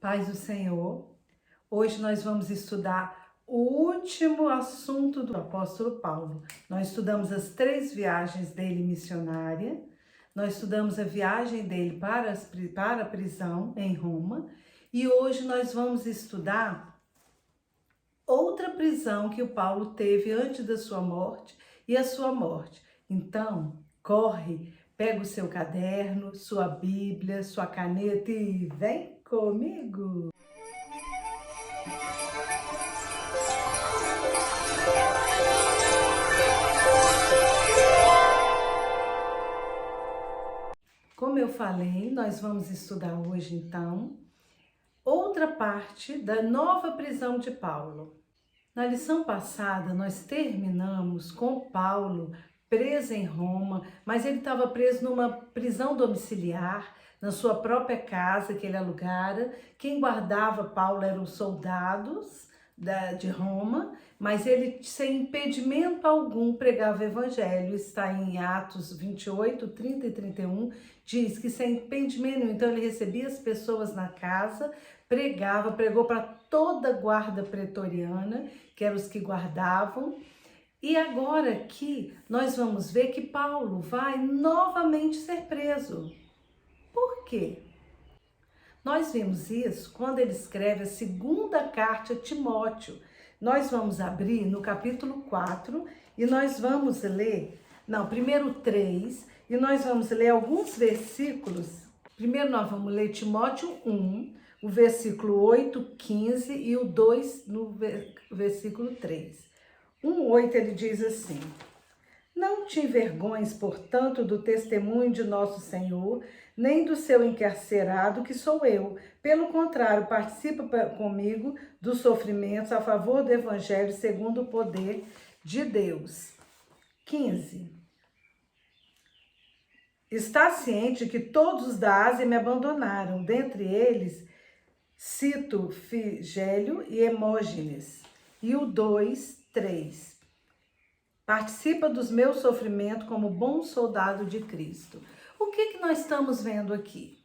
Paz do Senhor. Hoje nós vamos estudar o último assunto do apóstolo Paulo. Nós estudamos as 3 viagens dele missionária, nós estudamos a viagem dele para a prisão em Roma e hoje nós vamos estudar outra prisão que o Paulo teve antes da sua morte e a sua morte. Então, corre, pega o seu caderno, sua Bíblia, sua caneta e vem comigo! Como eu falei, nós vamos estudar hoje, então, outra parte da nova prisão de Paulo. Na lição passada, nós terminamos com Paulo preso em Roma, mas ele estava preso numa prisão domiciliar, na sua própria casa que ele alugara. Quem guardava Paulo eram os soldados de Roma, mas ele, sem impedimento algum, pregava o evangelho. Está em Atos 28, 30 e 31, diz que sem impedimento, então ele recebia as pessoas na casa, pregou para toda a guarda pretoriana, que eram os que guardavam. E agora aqui nós vamos ver que Paulo vai novamente ser preso. Por quê? Nós vimos isso quando ele escreve a segunda carta a Timóteo. Nós vamos abrir no capítulo 4 e nós vamos ler, primeiro 3, e nós vamos ler alguns versículos. Primeiro nós vamos ler Timóteo 1, o versículo 8, 15 e o 2 no versículo 3. 1:8 ele diz assim: Não te envergonhes, portanto, do testemunho de nosso Senhor, nem do seu encarcerado, que sou eu. Pelo contrário, participa comigo dos sofrimentos a favor do Evangelho segundo o poder de Deus. 15. Está ciente que todos os da Ásia me abandonaram, dentre eles cito Figélio e Hermógenes. E o 2, 3. Participa dos meus sofrimentos como bom soldado de Cristo. O que nós estamos vendo aqui?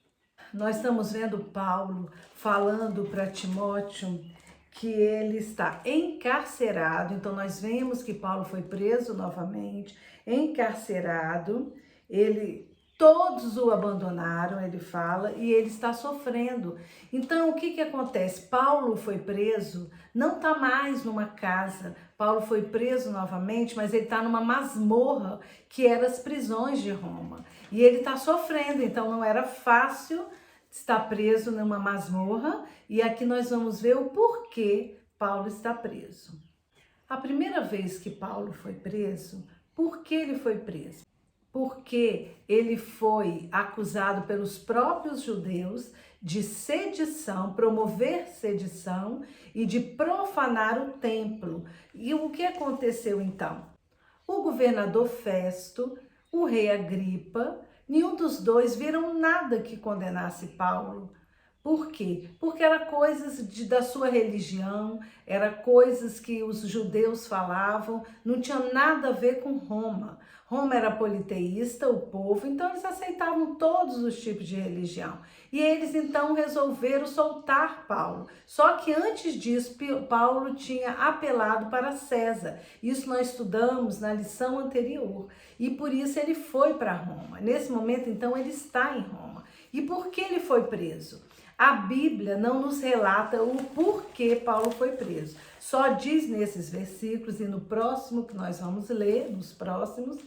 Nós estamos vendo Paulo falando para Timóteo que ele está encarcerado. Então nós vemos que Paulo foi preso novamente, encarcerado. Todos o abandonaram, ele fala, e ele está sofrendo. Então, o que acontece? Paulo foi preso, não está mais numa casa. Paulo foi preso novamente, mas ele está numa masmorra, que eram as prisões de Roma. E ele está sofrendo, então não era fácil estar preso numa masmorra. E aqui nós vamos ver o porquê Paulo está preso. A primeira vez que Paulo foi preso, por que ele foi preso? Porque ele foi acusado pelos próprios judeus de sedição, promover sedição e de profanar o templo. E o que aconteceu então? O governador Festo, o rei Agripa, nenhum dos dois viram nada que condenasse Paulo. Por quê? Porque era coisas da sua religião, era coisas que os judeus falavam, não tinha nada a ver com Roma. Roma era politeísta, o povo, então eles aceitavam todos os tipos de religião. E eles então resolveram soltar Paulo. Só que antes disso, Paulo tinha apelado para César. Isso nós estudamos na lição anterior. E por isso ele foi para Roma. Nesse momento, então, ele está em Roma. E por que ele foi preso? A Bíblia não nos relata o porquê Paulo foi preso. Só diz nesses versículos e no próximo que nós vamos ler, nos próximos,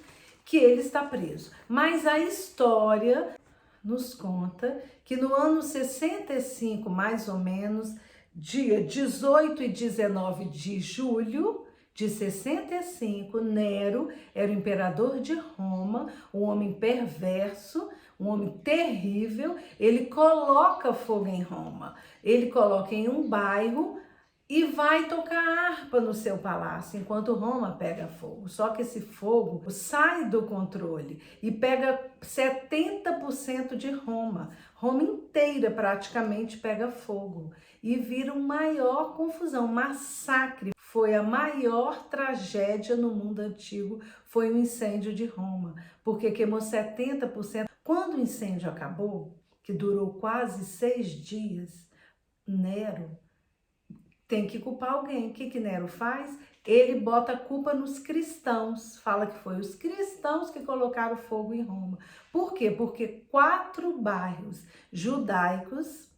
que ele está preso. Mas a história nos conta que no ano 65, mais ou menos, dia 18 e 19 de julho de 65, Nero era o imperador de Roma, um homem perverso, um homem terrível. Ele coloca fogo em Roma, ele coloca em um bairro e vai tocar harpa no seu palácio, enquanto Roma pega fogo. Só que esse fogo sai do controle e pega 70% de Roma. Roma inteira praticamente pega fogo e vira uma maior confusão, massacre. Foi a maior tragédia no mundo antigo, foi o incêndio de Roma, porque queimou 70%. Quando o incêndio acabou, que durou quase 6 dias, Nero tem que culpar alguém. O que Nero faz? Ele bota a culpa nos cristãos. Fala que foi os cristãos que colocaram fogo em Roma. Por quê? Porque 4 bairros judaicos,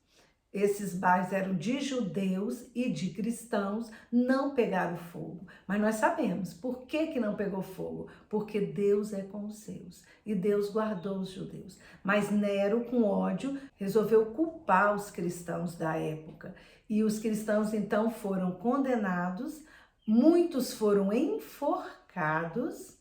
esses bairros eram de judeus e de cristãos, não pegaram fogo. Mas nós sabemos por que não pegou fogo. Porque Deus é com os seus e Deus guardou os judeus. Mas Nero, com ódio, resolveu culpar os cristãos da época. E os cristãos então foram condenados, muitos foram enforcados,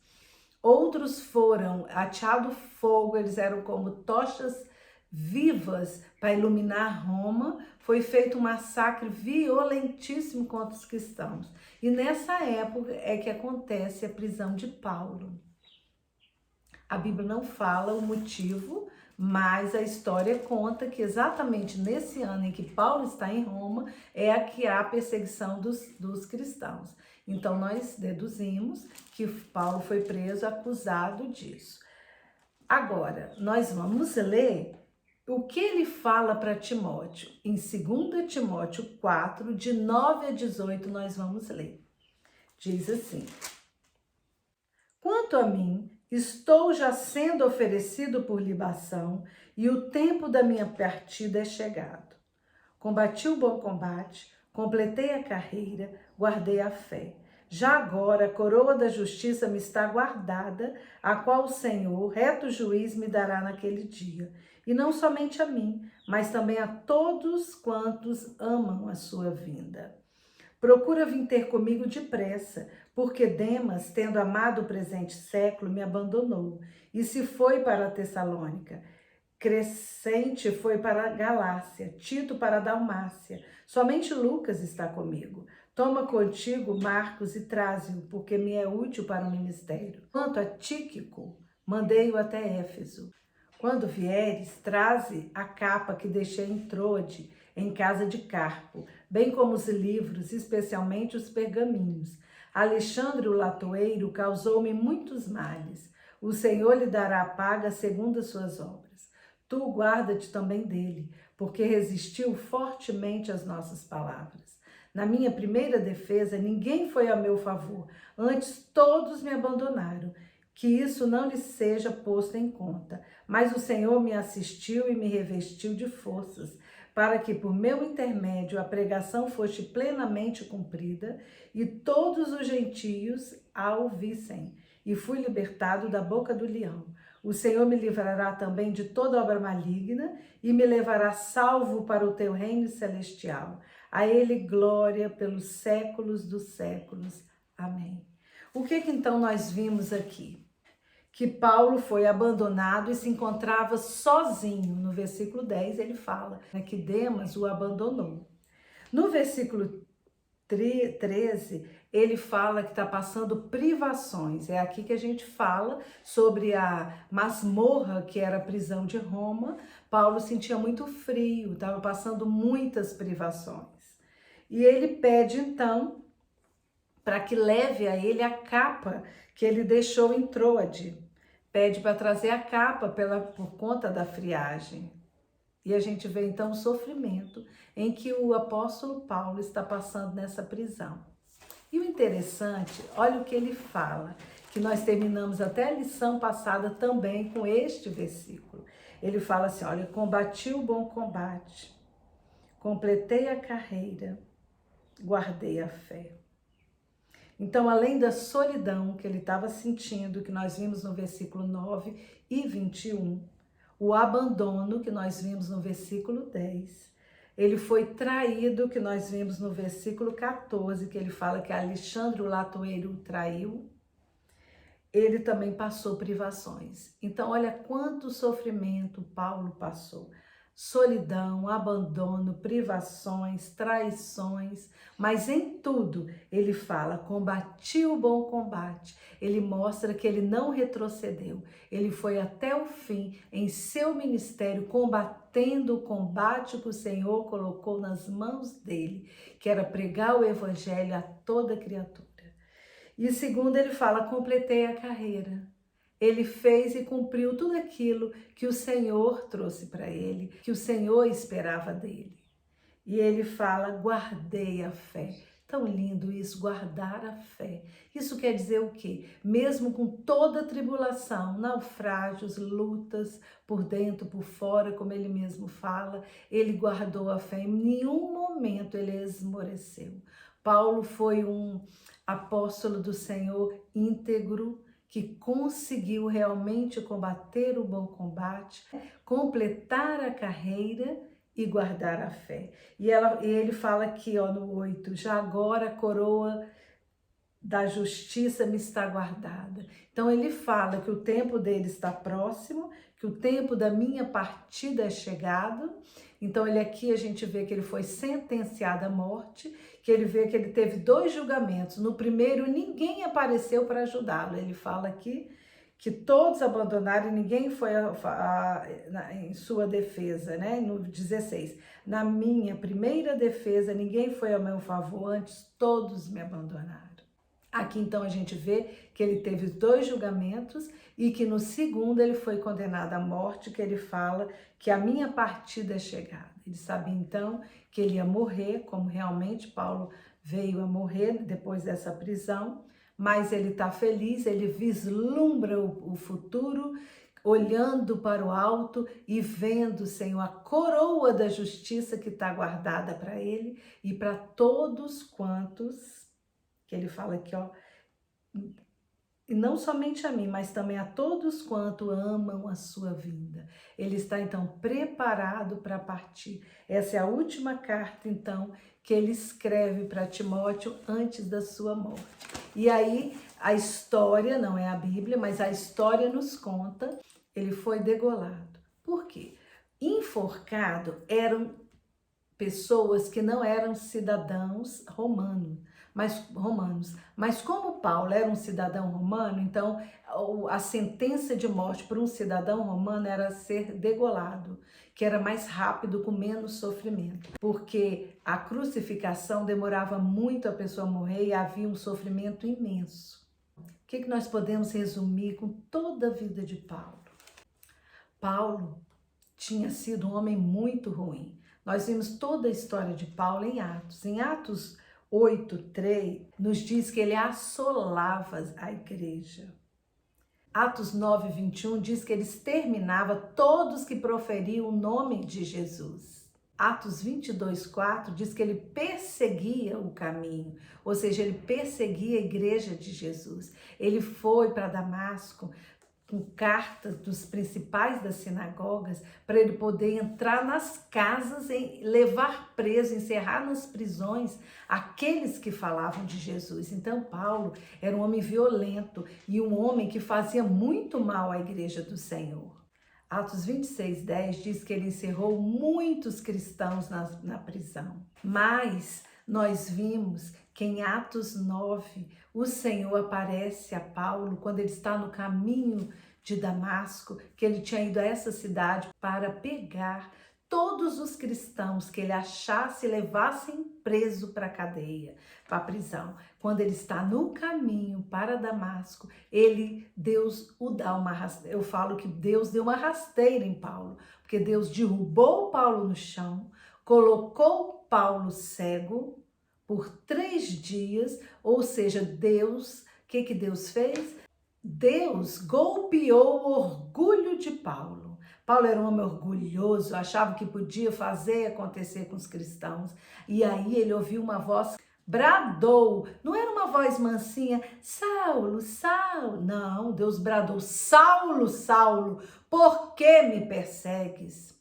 outros foram ateados fogo, eles eram como tochas vivas para iluminar Roma. Foi feito um massacre violentíssimo contra os cristãos. E nessa época é que acontece a prisão de Paulo. A Bíblia não fala o motivo, mas a história conta que exatamente nesse ano em que Paulo está em Roma é a que há a perseguição dos cristãos. Então nós deduzimos que Paulo foi preso acusado disso. Agora, nós vamos ler o que ele fala para Timóteo. Em 2 Timóteo 4, de 9 a 18, nós vamos ler. Diz assim: quanto a mim, estou já sendo oferecido por libação e o tempo da minha partida é chegado. Combati o bom combate, completei a carreira, guardei a fé. Já agora a coroa da justiça me está guardada, a qual o Senhor, reto juiz, me dará naquele dia. E não somente a mim, mas também a todos quantos amam a sua vinda. Procura vir ter comigo depressa, porque Demas, tendo amado o presente século, me abandonou e se foi para a Tessalônica. Crescente foi para a Galácia, Tito para a Dalmácia. Somente Lucas está comigo. Toma contigo Marcos e traze-o, porque me é útil para o ministério. Quanto a Tíquico, mandei-o até Éfeso. Quando vieres, traze a capa que deixei em Troade, em casa de Carpo, bem como os livros, especialmente os pergaminhos. Alexandre o latoeiro causou-me muitos males. O Senhor lhe dará a paga segundo as suas obras. Tu guarda-te também dele, porque resistiu fortemente às nossas palavras. Na minha primeira defesa, ninguém foi a meu favor, antes todos me abandonaram. Que isso não lhe seja posto em conta. Mas o Senhor me assistiu e me revestiu de forças, para que por meu intermédio a pregação fosse plenamente cumprida e todos os gentios a ouvissem. E fui libertado da boca do leão. O Senhor me livrará também de toda obra maligna e me levará salvo para o teu reino celestial. A ele glória pelos séculos dos séculos. Amém. O que então nós vimos aqui? Que Paulo foi abandonado e se encontrava sozinho. No versículo 10 ele fala que Demas o abandonou. No versículo 13, ele fala que está passando privações. É aqui que a gente fala sobre a masmorra, que era a prisão de Roma. Paulo sentia muito frio, estava passando muitas privações. E ele pede então para que leve a ele a capa que ele deixou em Troade. Pede para trazer a capa por conta da friagem. E a gente vê então o sofrimento em que o apóstolo Paulo está passando nessa prisão. E o interessante, olha o que ele fala, que nós terminamos até a lição passada também com este versículo. Ele fala assim, olha, combati o bom combate, completei a carreira, guardei a fé. Então, além da solidão que ele estava sentindo, que nós vimos no versículo 9 e 21, o abandono que nós vimos no versículo 10, ele foi traído, que nós vimos no versículo 14, que ele fala que Alexandre o latoeiro o traiu, ele também passou privações. Então, olha quanto sofrimento Paulo passou. Solidão, abandono, privações, traições, mas em tudo ele fala, combati o bom combate. Ele mostra que ele não retrocedeu, ele foi até o fim em seu ministério, combatendo o combate que o Senhor colocou nas mãos dele, que era pregar o evangelho a toda criatura. E segundo ele fala, completei a carreira. Ele fez e cumpriu tudo aquilo que o Senhor trouxe para ele, que o Senhor esperava dele. E ele fala, guardei a fé. Tão lindo isso, guardar a fé. Isso quer dizer o quê? Mesmo com toda a tribulação, naufrágios, lutas, por dentro, por fora, como ele mesmo fala, ele guardou a fé. Em nenhum momento ele esmoreceu. Paulo foi um apóstolo do Senhor íntegro, que conseguiu realmente combater o bom combate, completar a carreira e guardar a fé. E ele fala aqui, ó, no 8, já agora a coroa da justiça me está guardada. Então ele fala que o tempo dele está próximo, que o tempo da minha partida é chegado. Então ele aqui a gente vê que ele foi sentenciado à morte, que ele vê que ele teve 2 julgamentos. No primeiro ninguém apareceu para ajudá-lo. Ele fala aqui que todos abandonaram e ninguém foi em sua defesa, né? No 16, na minha primeira defesa ninguém foi ao meu favor, antes todos me abandonaram. Aqui então a gente vê que ele teve 2 julgamentos e que no segundo ele foi condenado à morte, que ele fala que a minha partida é chegada. Ele sabia então que ele ia morrer, como realmente Paulo veio a morrer depois dessa prisão, mas ele está feliz, ele vislumbra o futuro, olhando para o alto e vendo, Senhor, a coroa da justiça que está guardada para ele e para todos quantos, que ele fala aqui, ó, e não somente a mim, mas também a todos quanto amam a sua vinda. Ele está então preparado para partir. Essa é a última carta então que ele escreve para Timóteo antes da sua morte. E aí a história, não é a Bíblia, mas a história nos conta, ele foi degolado. Por quê? Enforcado eram pessoas que não eram cidadãos romanos, mas como Paulo era um cidadão romano, então a sentença de morte para um cidadão romano era ser degolado, que era mais rápido, com menos sofrimento, porque a crucificação demorava muito a pessoa morrer e havia um sofrimento imenso. O que nós podemos resumir com toda a vida de Paulo? Paulo tinha sido um homem muito ruim. Nós vimos toda a história de Paulo em Atos. Em Atos 8:3, nos diz que ele assolava a igreja. Atos 9:21 diz que ele exterminava todos que proferiam o nome de Jesus. Atos 22:4 diz que ele perseguia o caminho, ou seja, ele perseguia a igreja de Jesus. Ele foi para Damasco com cartas dos principais das sinagogas para ele poder entrar nas casas e levar preso, encerrar nas prisões aqueles que falavam de Jesus. Então Paulo era um homem violento e um homem que fazia muito mal à igreja do Senhor. Atos 26:10 diz que ele encerrou muitos cristãos na prisão. Mas nós vimos que em Atos 9, o Senhor aparece a Paulo quando ele está no caminho de Damasco, que ele tinha ido a essa cidade para pegar todos os cristãos que ele achasse e levassem preso para a cadeia, para a prisão. Quando ele está no caminho para Damasco, Deus o dá uma rasteira. Eu falo que Deus deu uma rasteira em Paulo, porque Deus derrubou Paulo no chão, colocou Paulo cego por 3 dias, ou seja, Deus, o que Deus fez? Deus golpeou o orgulho de Paulo. Paulo era um homem orgulhoso, achava que podia fazer acontecer com os cristãos. E aí ele ouviu uma voz, bradou, não era uma voz mansinha, Saulo, Saulo. Não, Deus bradou, Saulo, Saulo, por que me persegues?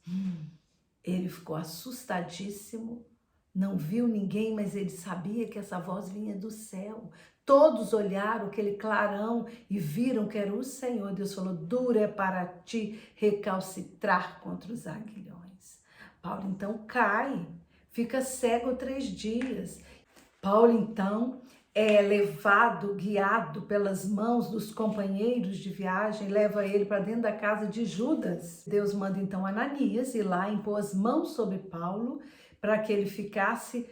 Ele ficou assustadíssimo, não viu ninguém, mas ele sabia que essa voz vinha do céu. Todos olharam aquele clarão e viram que era o Senhor. Deus falou, duro é para ti recalcitrar contra os aguilhões. Paulo então cai, fica cego 3 dias. Paulo então é levado, guiado pelas mãos dos companheiros de viagem, leva ele para dentro da casa de Judas. Deus manda então Ananias ir lá, impor as mãos sobre Paulo para que ele ficasse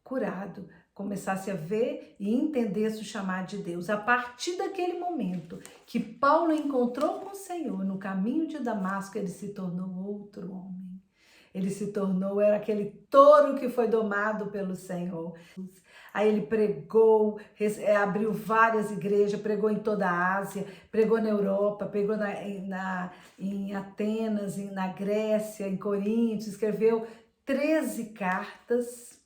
curado, começasse a ver e entendesse o chamado de Deus. A partir daquele momento que Paulo encontrou com o Senhor no caminho de Damasco, ele se tornou outro homem. Ele se tornou, era aquele touro que foi domado pelo Senhor. Aí ele pregou, abriu várias igrejas, pregou em toda a Ásia, pregou na Europa, pregou em Atenas, na Grécia, em Corinto, escreveu 13 cartas.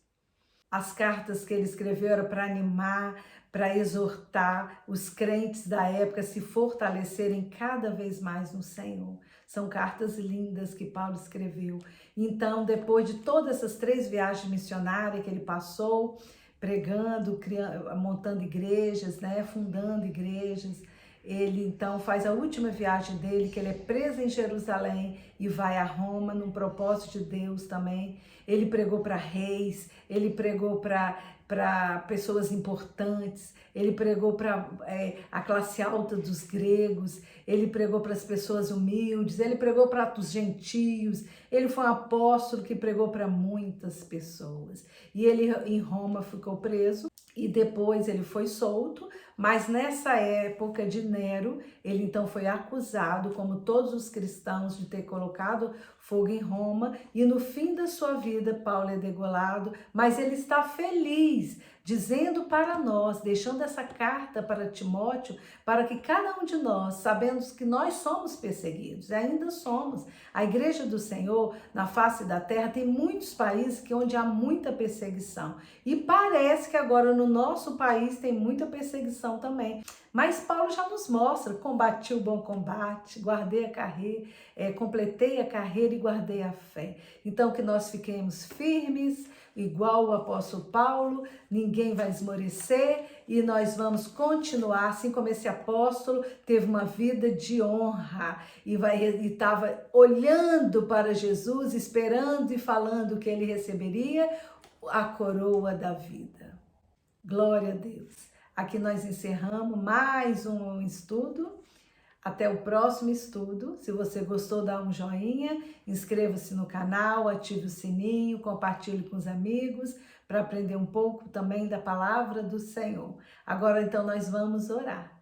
As cartas que ele escreveu eram para animar, para exortar os crentes da época a se fortalecerem cada vez mais no Senhor. São cartas lindas que Paulo escreveu. Então, depois de todas essas 3 viagens missionárias que ele passou, pregando, montando igrejas, né, fundando igrejas, ele então faz a última viagem dele, que ele é preso em Jerusalém e vai a Roma num propósito de Deus também. Ele pregou para reis, ele pregou para pessoas importantes, ele pregou para a classe alta dos gregos, ele pregou para as pessoas humildes, ele pregou para os gentios, ele foi um apóstolo que pregou para muitas pessoas. E ele em Roma ficou preso e depois ele foi solto, mas nessa época de Nero, ele então foi acusado, como todos os cristãos, de ter colocado fogo em Roma, e no fim da sua vida, Paulo é degolado, mas ele está feliz, dizendo para nós, deixando essa carta para Timóteo, para que cada um de nós, sabendo que nós somos perseguidos, ainda somos. A igreja do Senhor, na face da terra, tem muitos países onde há muita perseguição, e parece que agora no nosso país tem muita perseguição também. Mas Paulo já nos mostra: combati o bom combate, guardei a carreira, completei a carreira e guardei a fé. Então que nós fiquemos firmes, igual o apóstolo Paulo, ninguém vai esmorecer e nós vamos continuar, assim como esse apóstolo teve uma vida de honra e estava olhando para Jesus, esperando e falando que ele receberia a coroa da vida. Glória a Deus. Aqui nós encerramos mais um estudo. Até o próximo estudo. Se você gostou, dá um joinha, inscreva-se no canal, ative o sininho, compartilhe com os amigos para aprender um pouco também da palavra do Senhor. Agora então nós vamos orar.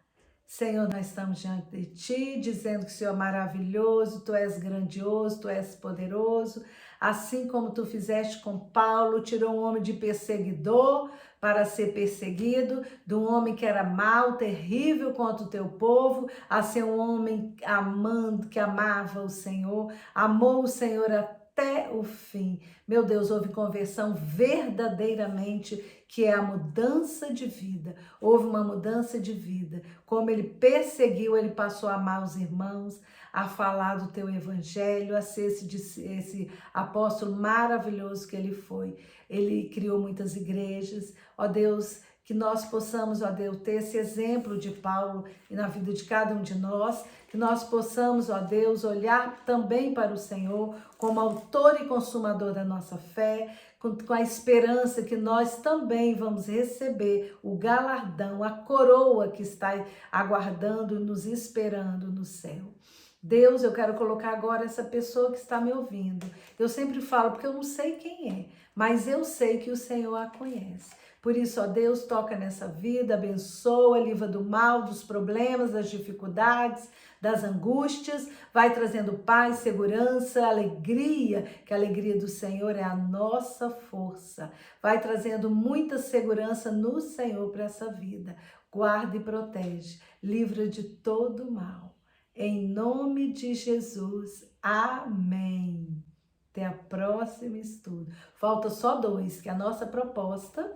Senhor, nós estamos diante de Ti, dizendo que o Senhor é maravilhoso, Tu és grandioso, Tu és poderoso, assim como Tu fizeste com Paulo, tirou um homem de perseguidor para ser perseguido, de um homem que era mau, terrível contra o Teu povo, a ser um homem amando, que amava o Senhor, amou o Senhor até o fim. Meu Deus, houve conversão verdadeiramente, que é a mudança de vida. Houve uma mudança de vida. Como ele perseguiu, ele passou a amar os irmãos, a falar do teu evangelho, a ser esse apóstolo maravilhoso que ele foi. Ele criou muitas igrejas. Ó Deus, que nós possamos, ó Deus, ter esse exemplo de Paulo e na vida de cada um de nós, que nós possamos, ó Deus, olhar também para o Senhor como autor e consumador da nossa fé, com a esperança que nós também vamos receber o galardão, a coroa que está aguardando, nos esperando no céu. Deus, eu quero colocar agora essa pessoa que está me ouvindo. Eu sempre falo, porque eu não sei quem é, mas eu sei que o Senhor a conhece. Por isso, ó Deus, toca nessa vida, abençoa, livra do mal, dos problemas, das dificuldades, das angústias, vai trazendo paz, segurança, alegria, que a alegria do Senhor é a nossa força. Vai trazendo muita segurança no Senhor para essa vida. Guarda e protege, livra de todo mal. Em nome de Jesus, amém. Até a próxima estudo. Falta só 2, que a nossa proposta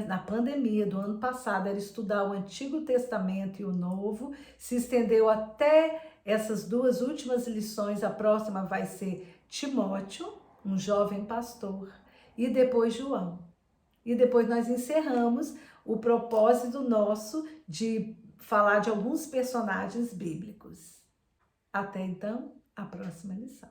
na pandemia do ano passado era estudar o Antigo Testamento e o Novo, se estendeu até essas 2 últimas lições. A próxima vai ser Timóteo, um jovem pastor, e depois João. E depois nós encerramos o propósito nosso de falar de alguns personagens bíblicos. Até então, a próxima lição.